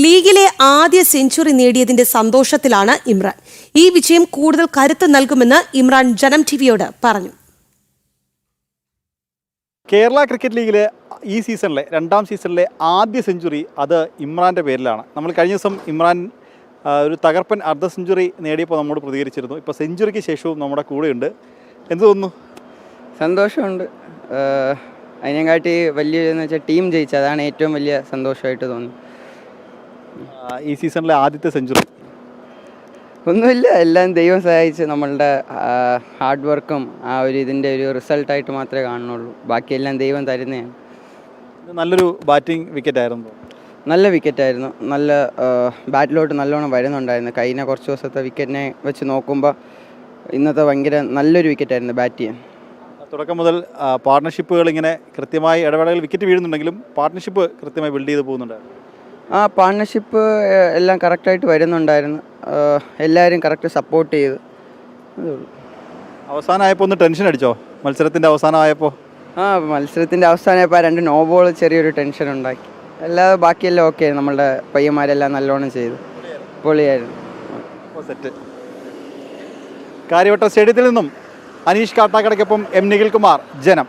ലീഗിലെ ആദ്യ സെഞ്ചുറി നേടിയതിന്റെ സന്തോഷത്തിലാണ് ഇമ്രാൻ. ഈ വിജയം കൂടുതൽ കരുത്ത് നൽകുമെന്ന് ഇമ്രാൻ ജനം ടിവിയോട് പറഞ്ഞു. കേരള ക്രിക്കറ്റ് ലീഗിലെ ഈ സീസണിലെ രണ്ടാം സീസണിലെ ആദ്യ സെഞ്ചുറി അത് ഇമ്രാൻ്റെ പേരിലാണ്. നമ്മൾ കഴിഞ്ഞ ദിവസം ഇമ്രാൻ ഒരു തകർപ്പൻ അർദ്ധ സെഞ്ചുറി നേടിയപ്പോൾ നമ്മോട് പ്രതികരിച്ചിരുന്നു. ഇപ്പോൾ സെഞ്ചുറിക്ക് ശേഷവും നമ്മുടെ കൂടെയുണ്ട്. എന്ത് തോന്നുന്നു? സന്തോഷമുണ്ട്. അതിനെക്കാട്ടി വലിയതെന്ന് വെച്ചാൽ ടീം ജയിച്ചത്, അതാണ് ഏറ്റവും വലിയ സന്തോഷമായിട്ട് തോന്നുന്നു. ഈ സീസണിലെ ആദ്യത്തെ സെഞ്ചുറി ഒന്നുമില്ല, എല്ലാം ദൈവം സഹായിച്ച് നമ്മളുടെ ഹാർഡ് വർക്കും ആ ഒരു ഇതിൻ്റെ ഒരു റിസൾട്ടായിട്ട് മാത്രമേ കാണുന്നുള്ളൂ. ബാക്കിയെല്ലാം ദൈവം തരുന്നതാണ്. നല്ലൊരു ബാറ്റിംഗ് വിക്കറ്റ് ആയിരുന്നു. നല്ല വിക്കറ്റായിരുന്നു. നല്ല ബാറ്റിലോട്ട് നല്ലോണം വരുന്നുണ്ടായിരുന്നു. കഴിഞ്ഞ കുറച്ച് ദിവസത്തെ വിക്കറ്റിനെ വെച്ച് നോക്കുമ്പോൾ ഇന്നത്തെ ഭയങ്കര നല്ലൊരു വിക്കറ്റായിരുന്നു ബാറ്റ് ചെയ്യാൻ. തുടക്കം മുതൽ പാർട്ട്ണർഷിപ്പുകൾ ഇങ്ങനെ കൃത്യമായി ഇടവേളകൾ വിക്കറ്റ് വീഴുന്നുണ്ടെങ്കിലും പാർട്ട്ണർഷിപ്പ് കൃത്യമായി ബിൽഡ് ചെയ്ത് പോകുന്നുണ്ടായിരുന്നു. ആ പാർട്ട്ണർഷിപ്പ് എല്ലാം കറക്റ്റായിട്ട് വരുന്നുണ്ടായിരുന്നു. എല്ലാവരും കറക്റ്റ് സപ്പോർട്ട് ചെയ്തു. അവസാനമായപ്പോൾ ഒന്ന് ടെൻഷൻ അടിച്ചോ? മത്സരത്തിൻ്റെ അവസാനമായപ്പോൾ മത്സരത്തിൻ്റെ അവസാനമായപ്പോൾ 2 നോ ബോൾ ചെറിയൊരു ടെൻഷൻ ഉണ്ടാക്കി. അല്ലാതെ ബാക്കിയെല്ലാം ഓക്കെ. നമ്മളുടെ പയ്യന്മാരെല്ലാം നല്ലോണം ചെയ്തു. പൊളിയായിരുന്നു. സെറ്റ്. കാര്യവട്ടം സ്റ്റേഡിയത്തിൽ നിന്നും അനീഷ് കാട്ടാക്കടയ്ക്കൊപ്പം എം നിഖിൽ കുമാർ, ജനം.